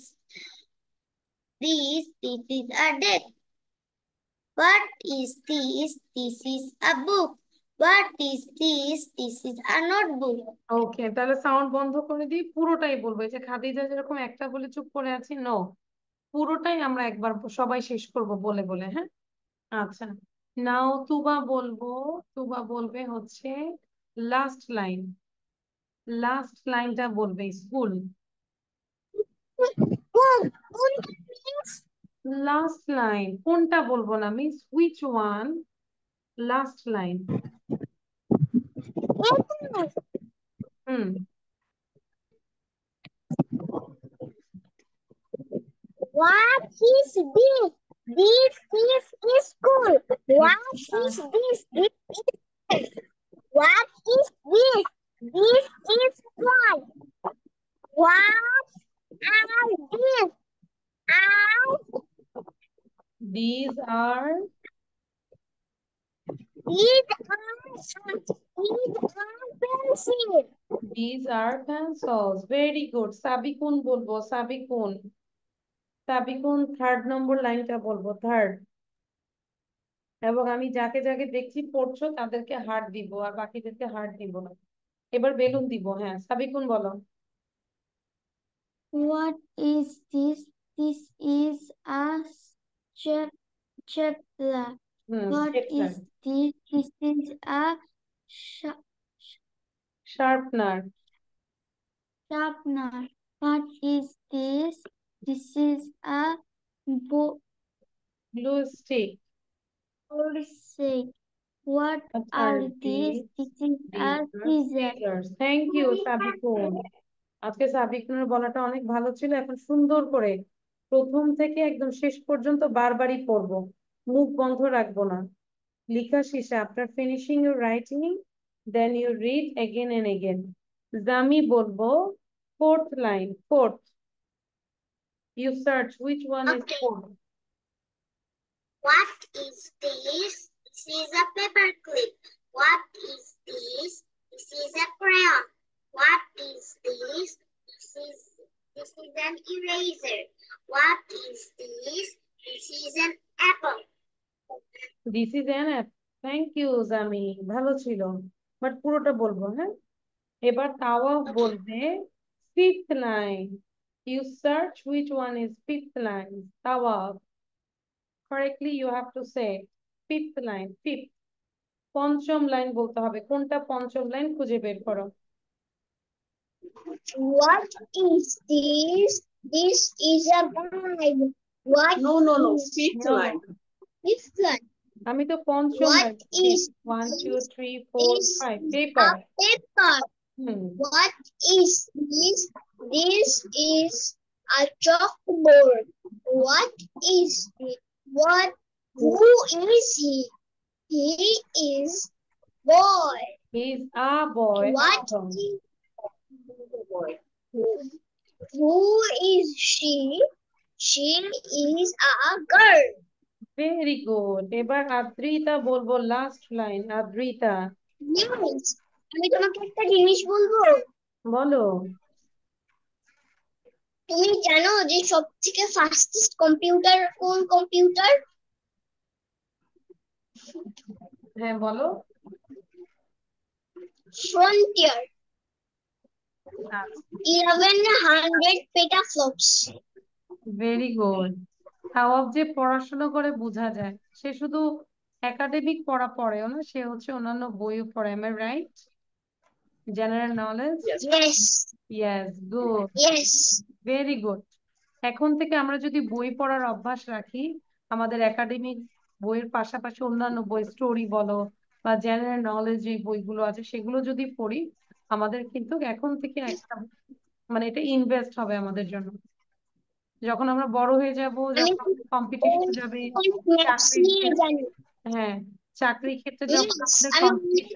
this? This is a deck. What is this? This is a book. What is this? This is a notebook. ওকে, তাহলে sound বন্ধ করে দিই, পুরোটাই বলবো। এই যে খাদিজা যেরকম একটা বলে চুপ করে আছি, নো, পুরোটাই আমরা একবার সবাই শেষ করব বলে বলে, হ্যাঁ? আচ্ছা, নাও তুবা বলবো। তুবা বলবে হচ্ছে লাস্ট লাইন। লাস্ট লাইনটা বলবে স্কুল। লাস্ট লাইন কোনটা বলবো না miss? Which one? Last line. Hmm. What is this? This is school. What is this? This is what is this? This is fun. What are these? These are pencils. these are pencils. Very good. Sabikun বলবো, Sabikun. Sabikun third number লাইনটা বলবো, third. এবং আমি যাকে যাকে দেখছি পড়ছো তাদেরকে হার্ট দিব, আর বাকিদেরকে হার্ট দিব না। এবার বেলুন দিব। হ্যাঁ, সাবিকুন বলো। What is this? This is a stapler. What stapler. is this? This is a sharpener. sharpener. What is this? This is a glue stick. stick. What are these? This is a scissor. Thank you Sabikun. আজকে সাবিকুনের বলাটা অনেক ভালো ছিল। এখন সুন্দর করে প্রথম থেকে একদম শেষ পর্যন্ত বারবারই পড়বো, মুখ বন্ধ রাখবো না। লেখা শেষে after finishing your writing then you read again and again. Jami বলবো fourth line, fourth. You search which one is Okay. Fourth. What is this? This is a paper clip. What is this? This is a crayon. What is this? This is an eraser. What is this? This is an apple. This is an app. Thank you Jami, ভালো ছিল, but পুরোটা বলবো, হ্যাঁ? এবার তাওয়াফ বলবে fifth line. You search which one is fifth line. Tawaf correctly you have to say fifth line. Fifth, পঞ্চম line বলতে হবে। কোনটা পঞ্চম লাইন খুঁজে বের করো। What is this? This is a guide. What No, is fifth No, line. this line? আমি তো পঞ্চম What line. is 1 2 this? 3 4 Is 5 a paper. paper. What is this? This is a chalkboard. What is it? What? Who is he? He is boy. He's a boy. What Awesome. is who is she? She is a girl. Very good. এবার আদ্রিতা বলবো last line. Adrita Yes. আমি তোমাকে একটা জিনিস বলবো। বলো। তুমি জানো যে সবথেকে ফাস্টেস্ট কম্পিউটার কোন কম্পিউটার? হ্যাঁ বলো। Frontier 1100 petaflops. Very good. Tawaf যে পড়াশোনা করে বোঝা যায়। সে শুধু একাডেমিক পড়া পড়েও না, সে হচ্ছে অন্যান্য বইও পড়ে। Am I right? General knowledge. Yes. Yes, good, Yes. Very good. এখন থেকে আমরা যদি বই পড়ার অভ্যাস রাখি, আমাদের একাডেমিক বইয়ের পাশাপাশি অন্যান্য বই, স্টোরি বলো বা জেনারেল নলেজ যে বইগুলো আছে সেগুলো যদি পড়ি, আমাদের কিন্তু এখন থেকে একটা মানে এটা ইনভেস্ট হবে আমাদের জন্য। যখন আমরা বড় হয়ে যাব, আমি যখন কম্পিটিশন যাবে, অনেক ম্যাথস চাকরির নিয়ে ক্ষেত্রে, জানি। হ্যাঁ চাকরির ক্ষেত্রে যখন Yes. আমাদের আমি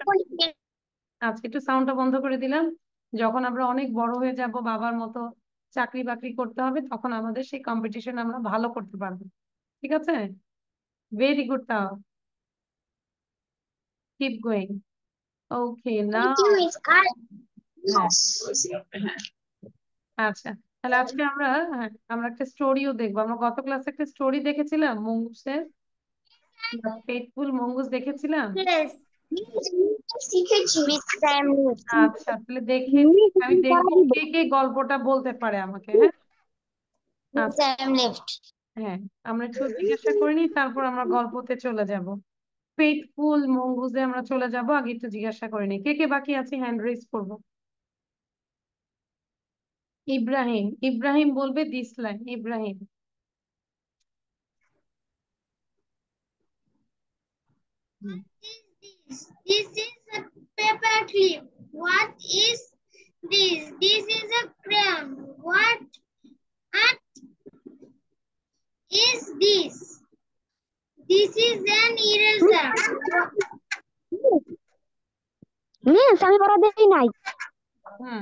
কম্পিটিশন, আজকে একটু সাউন্ডটা বন্ধ করে দিলাম। যখন আমরা অনেক বড় হয়ে যাব, বাবার মতো চাকরি বাকরি করতে হবে, তখন আমাদের সেই কম্পিটিশন আমরা ভালো করতে পারবো। ঠিক আছে, ভেরি গুড। তাও keep going. Okay Thank now. you, Miss. আর হ্যাঁ yes. আচ্ছা, তাহলে আজকে আমরা, হ্যাঁ আমরা একটা স্টোরিও দেখবো। আমরা গত ক্লাসে একটা স্টোরি দেখেছিলাম মঙ্গুসের, ফেথফুল মঙ্গুস দেখেছিলাম। Yes. শিখেছি। Miss Sam. আচ্ছা তাহলে দেখে আমি দেখবো কে কে গল্পটা বলতে পারে আমাকে। হ্যাঁ Miss আচ্ছা, Sam left. হ্যাঁ আমরা একটু জিজ্ঞাসা করে নিই, তারপর আমরা গল্পতে চলে যাব। ফেথফুল মঙ্গুসে আমরা চলে যাব, আগে একটু জিজ্ঞাসা করে নিই কে কে বাকি আছে, হ্যান্ড রেজ করবো। ইব্রাহিম, ইব্রাহিম বলবে this line. Ibrahim. Hmm. This is a paper clip. What is this? This is a crayon. What is this? This is an eraser. Miss, আমি পড়া দেই নাই। হুম,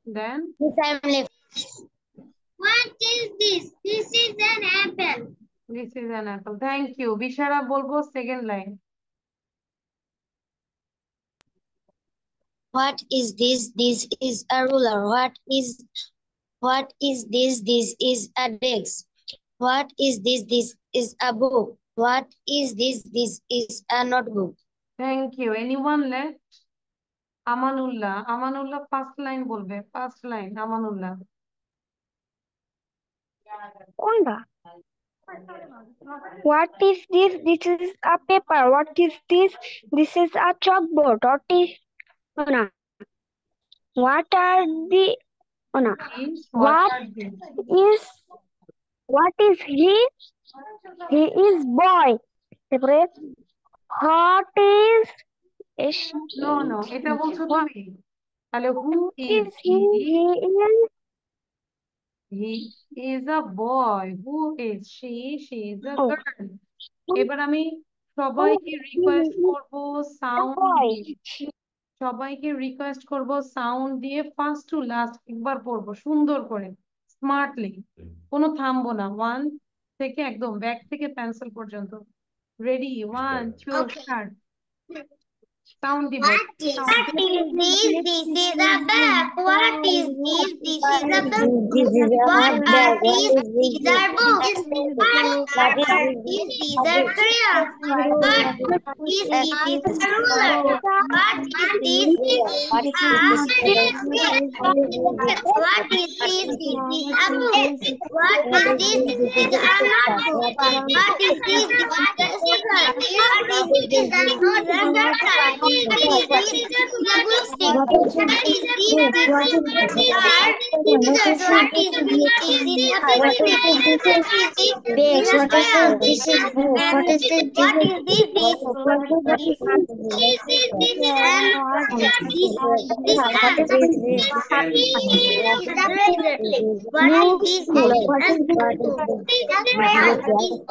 দেন Miss, I am left. What is this? This is an apple. This is an apple. Thank you. Bishara বলবো second line. What is this? This is a ruler. What is this? This is a desk. What is this? This is a book. What is this? This is a notebook. Thank you. Anyone left? Amanullah, Amanullah first line বলবে। First line Amanullah. কোনটা? What is this? This is a paper. What is this? This is a chalkboard. What is oh, no. What are the oh, no. Is what What are these? is what is he? He is boy. তারপরে what is no no, এটা বলছো what তুমি। তাহলে who is is he? He? He is he is a boy. Who is she? She is a oh, girl. এবার আমি who সবাইকে request is করব a sound boy? দিয়ে, সবাইকে রিকোয়েস্ট করব সাউন্ড দিয়ে ফার্স্ট টু লাস্ট একবার পড়বো সুন্দর করে, স্মার্টলি, কোনো থামবো না। ওয়ান থেকে একদম ব্যাক থেকে পেন্সিল পর্যন্ত। Ready, 1 2 Okay. স্টার্ট। সাউন্ড দিব। What is this? This is a bag. What is this? This is a book. This is a What hot are bag. What these? is this These book? are books. What What is are this these? book? These are crayons. What is this? This is a ruler. What is this? This is What a is this? pencil. What is this? What is this? This is a book. What is this? This is a notebook. What is this? This is a scissor. What is this? This is a shutter. What is this? This is a glue stick. What is this? This is are scissors. What is this? This is a pencil. What is this? This is a scale. And what is this? This and this pen. This is the razor. What is this? This is a spoon. This is a crayon.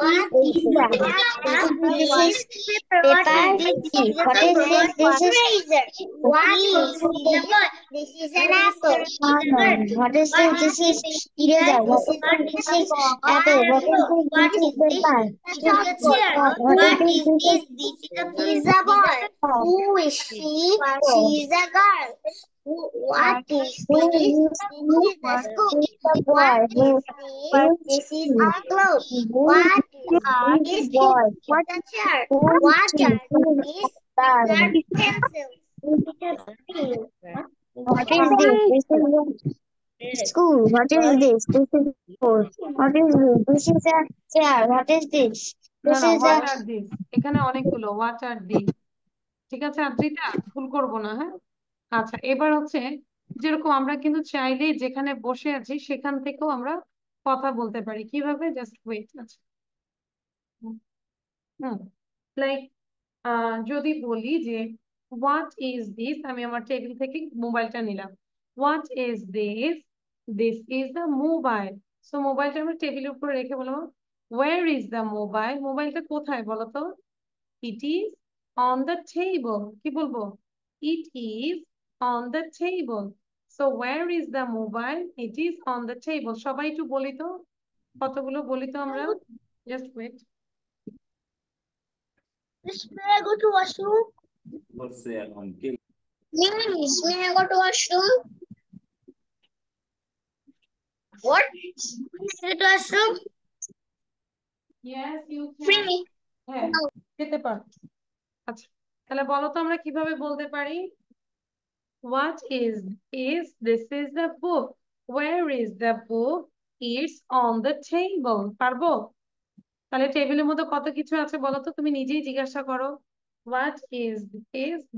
What is this? What is this? This is a paper. What is razor? What is this? This is an apple. What is What this? is This this? is eraser. What is this? Apple. What is this? What This is is this? paper. This is a chair. What What is is this? this? This is a pizza ball. Who is she? She is a girl. What is Who this? is This is a school. the What boy? is this? This is a globe. What is Boy? the chair? Who What is are these? These are pencils. What is this? This is school. What is this? This is school. What is this? This is a chair. What is this? না This না, is a what are this, এখানে অনেকগুলো what are this. ঠিক আছে আদ্রিতা, ভুল করবো না, হ্যাঁ? আচ্ছা, এবার হচ্ছে যেরকম আমরা কিন্তু চাইলেই যেখানে বসে আছি সেখান থেকেও আমরা কথা বলতে পারি। কিভাবে? Just wait. আচ্ছা, হুম, লাইক যদি বলি যে হোয়াট ইজ দিস, আমি আমার টেবিল থেকে মোবাইলটা নিলাম। What is this? This is the mobile. So মোবাইলটা আমরা টেবিলের উপরে রেখে বলবো ওয়ার ইজ দ্য মোবাইল? মোবাইলটা কোথায় বলো তো? It is on the table. কি বলবো? It is on the table. So where is the mobile? It is on the table. সবাই একটু বলি তো, কতগুলো বলি তো আমরা? Just wait. May I go to washroom? Miss, may I go to washroom? What? May I go to washroom? Yes, you can. Free. হ্যাঁ, যেতে পারো। আচ্ছা, তাহলে বলো তো আমরা কিভাবে বলতে পারি? What is this is the book. Where is the book? It's on the table. পারবো? তাহলে টেবিলের মধ্যে কত কিছু আছে বলো তো, তুমি নিজেই জিজ্ঞাসা করো। What is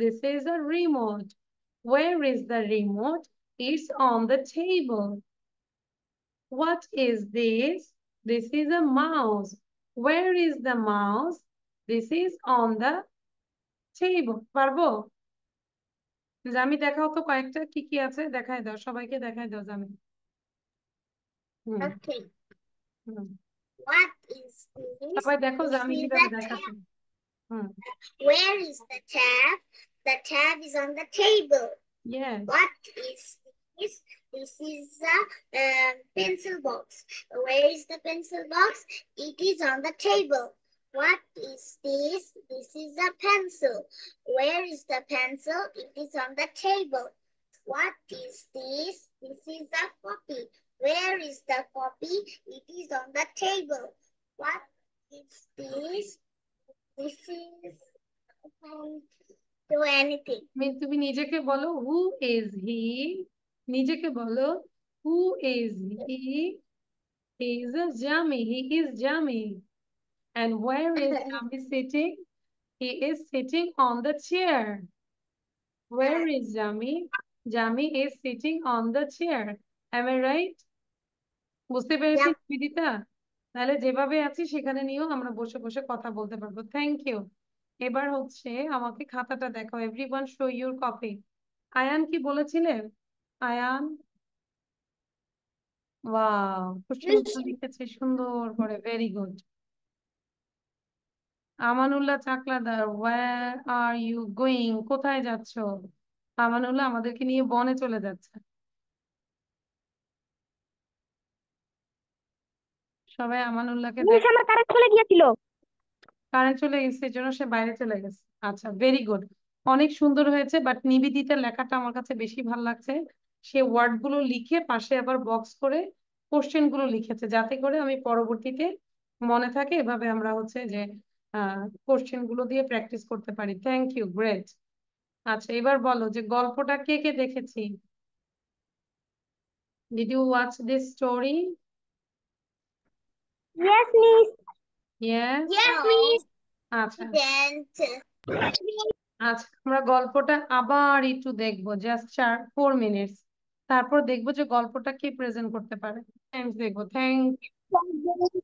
this is a remote. Where is the remote? It's on the table. What is this? This is a mouse. Where is the mouse? This is on the table. পারবো? জামি দেখাও তো কয়েকটা কি কি আছে, দেখাই দাও, সবাইকে দেখাই দাও জামি। Okay. Hmm, What is this? সবাই দেখো This জামি is কিভাবে the দেখাচ্ছে। tab. Hmm, Where is the tab? The tab is on the table. yes. What is this? This is a pencil box. Where is the pencil box? It is on the table. What is this? This is a pencil. Where is the pencil? It is on the table. What is this? This is a copy. Where is the copy? It is on the table. What is this? This is do anything. তুমি নিজেকে বলো হু is হি। নিজেকে বলো হু is he? He is a Jami. He is Jami. And where is Jami sitting? He is sitting on the chair. Where is Jami? Jami is sitting on the chair. Am I right? বুঝতে পেরেছি বিদিতা? তাহলে যেভাবে আছি সেখানে নিয়েও আমরা বসে বসে কথা বলতে পারবো। Thank you. এবার হচ্ছে আমাকে খাতাটা দেখাও। Everyone show your copy. Ayaan কি বলেছিলে? আয়ান, ওয়াও, খুব সুন্দর লিখেছে, সুন্দর করে, very good. Amanullah Chakladar, where are you going? কোথায় যাচ্ছ? আমানুল্লাহ আমাদেরকে নিয়ে বনে চলে যাচ্ছে। সবাই আমানুল্লাহকে দেখো। কারেন্ট চলে গিয়েছিল। কারেন্ট চলে গেছে, এর জন্য সে বাইরে চলে গেছে। আচ্ছা, ভেরি গুড। অনেক সুন্দর হয়েছে, বাট নিবেদিতার লেখাটা আমার কাছে বেশি ভালো লাগছে। সে ওয়ার্ড গুলো লিখে পাশে আবার বক্স করে কোশ্চেন গুলো লিখেছে, যাতে করে আমি পরবর্তীতে মনে থাকে। এভাবে আমরা হচ্ছে যে কোশ্চেন গুলো দিয়ে প্র্যাকটিস করতে পারি। Thank you, great. আচ্ছা, এবার বলো যে গল্পটা কে কে দেখেছি। Did you watch this story? Yes, Miss. Yes. Yes, Miss. আচ্ছা Dance. আচ্ছা, আমরা গল্পটা আবার একটু দেখবো, জাস্ট 4 মিনিটস। তারপর দেখবো যে গল্পটা কে প্রেজেন্ট করতে পারে। থ্যাংকস দেখবো। Thank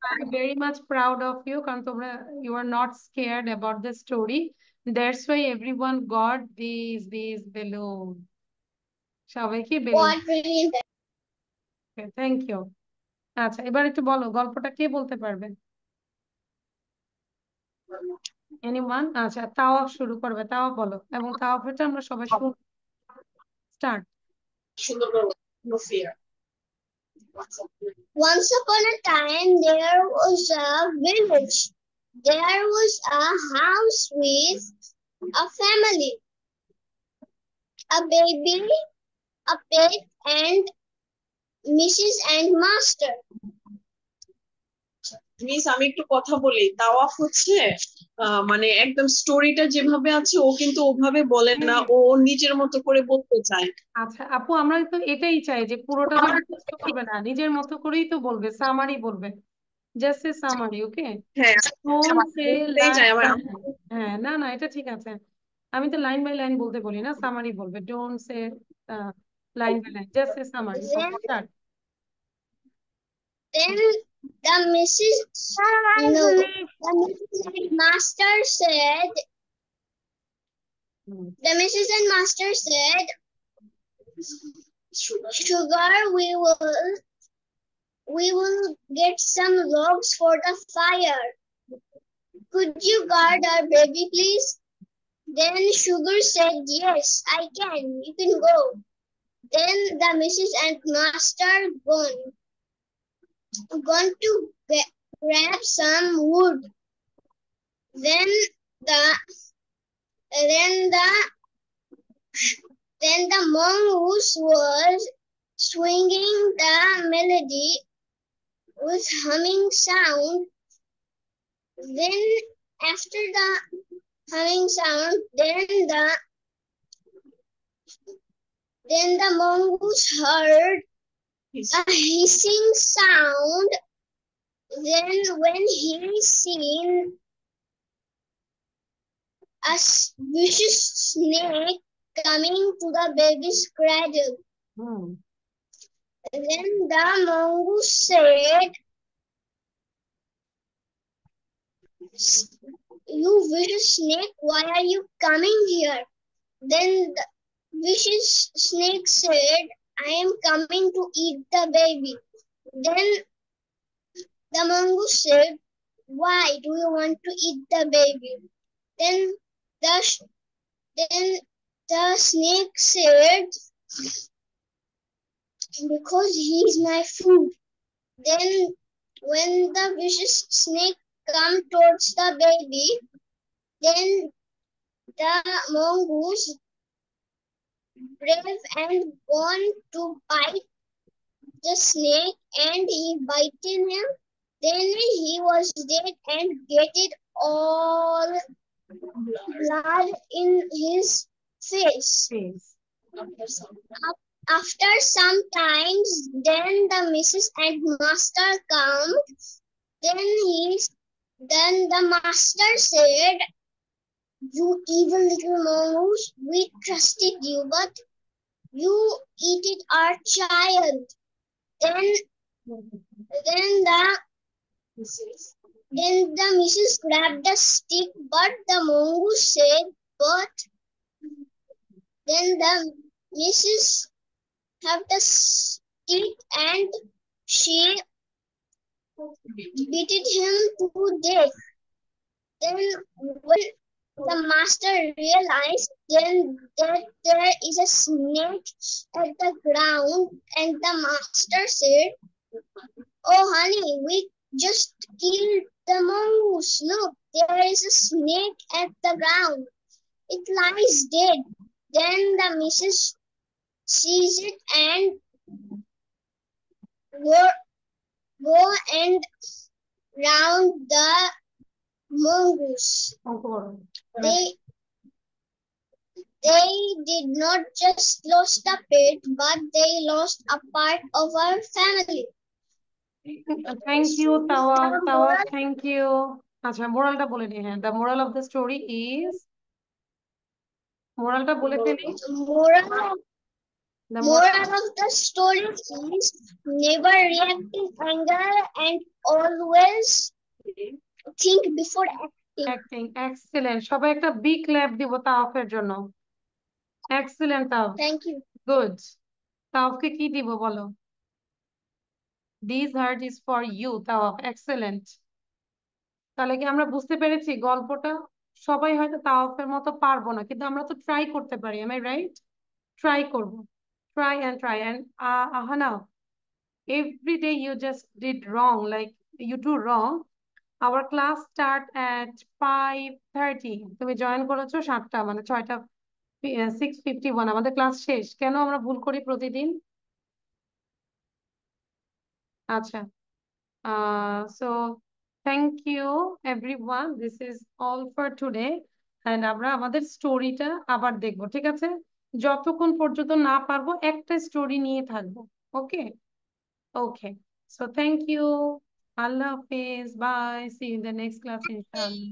I am very much proud of you, কারণ তোমরা you are not scared about the story. That's why everyone got this balloon. সবাইকে balloon. What will thank you. আচ্ছা, এবার একটু বলো গল্পটা কে বলতে পারবে? এনিওয়ান? আচ্ছা, তাওয়া শুরু করবে। তাওয়া বলো, এবং তাওয়া হচ্ছে আমরা সবাই শুন। Start. Once upon a time, there was a village. There was a house with a family, a baby, a pet, and Mrs. and Master. Miss আমি একটু কথা বলি। তাওয়াফ হচ্ছে মানে একদম স্টোরিটা যেভাবে আছে ও কিন্তু ওভাবে বলে না, ও ওর নিজের মতো করে বলতে চায়। আচ্ছা আপু, আমরা তো এটাই চাই যে পুরোটা তো মুখস্থ করবে না, নিজের মতো করেই তো বলবে, সামারি বলবে, জাস্ট এ সামারি। ওকে, হ্যাঁ, ডোন্ট সে বলতেই লাইন চায় আমার। By line. হ্যাঁ, না না, এটা ঠিক আছে। আমি তো লাইন বাই লাইন বলতে বলি না, সামারি বলবে। Don't say line by line, just a summary. Then, okay, start. then the Mrs. No, the Mrs. and Master said. The Mrs. and Master said, "Sugar, we will get some logs for the fire. Could you guard our baby, please?" Then Sugar said, "Yes, I can. You can go." Then the Mrs. and Master gone to grab some wood. Then the then the mongoose was swinging the melody with humming sound. Then after the humming sound, then the mongoose heard a hissing sound. Then when he seen a vicious snake coming to the baby's cradle. Then the mongoose said, "You vicious snake, why are you coming here?" Then the vicious snake said, "I am coming to eat the baby." Then the mongoose said, "Why do you want to eat the baby?" Then the snake said, "Because he is my food." Then when the vicious snake come towards the baby, then the mongoose brave and gone to bite the snake, and he bited him. Then he was dead and getted all blood in his face. After some times, then the Mrs. and Master come. Then the Master said, "You evil little mongoose, we trusted you, but you eated our child." Then the Mrs. grabbed the stick, but the mongoose said, then the Mrs. have the stick and she beated him to death. Then when the Master realized then that there is a snake at the ground, and the Master said, "Oh honey, we just killed the mongoose. Look, there is a snake at the ground. It lies dead. Then the missus sees it and go and round the mongoose. অঙ্ক করো। They did not just lose the pet, but they lost a part of our family. Thank you Tawaf thank you. আচ্ছা মোরালটা বলে নি। হ্যাঁ, the moral of the story is, মোরালটা বলে ফেলি। The Moral of the story is never react in anger and always think before acting. acting excellent। সবাই একটা বিগ ক্ল্যাপ দিব তাওয়াফের জন্য। এক্সেলেন্ট তাওয়াফ, Thank you. গুড। তাওয়াফকে কি দিব বলো? This heart is for you Tawaf, excellent. তাহলে কি আমরা বুঝতে পেরেছি গল্পটা? সবাই হয়তো তাওয়াফের মতো পারবো না, কিন্তু আমরা তো ট্রাই করতে পারি। Am I right? ট্রাই করবো, try and Ahana, every day you just did wrong, like you do wrong. Our class start at 5:30, তুমি জয়েন করেছো 7টা, মানে 6টা 6:51 আমাদের ক্লাস শেষ। কেন আমরা ভুল করি প্রতিদিন? আচ্ছা, so thank you everyone, this is all for today, and আমরা আমাদের স্টোরিটা আবার দেখবো, ঠিক আছে? যতক্ষণ পর্যন্ত না পারবো একটা স্টোরি নিয়ে থাকবো। ওকে ওকে, so thank you, Allah Hafiz, bye, see you in the next class inshallah.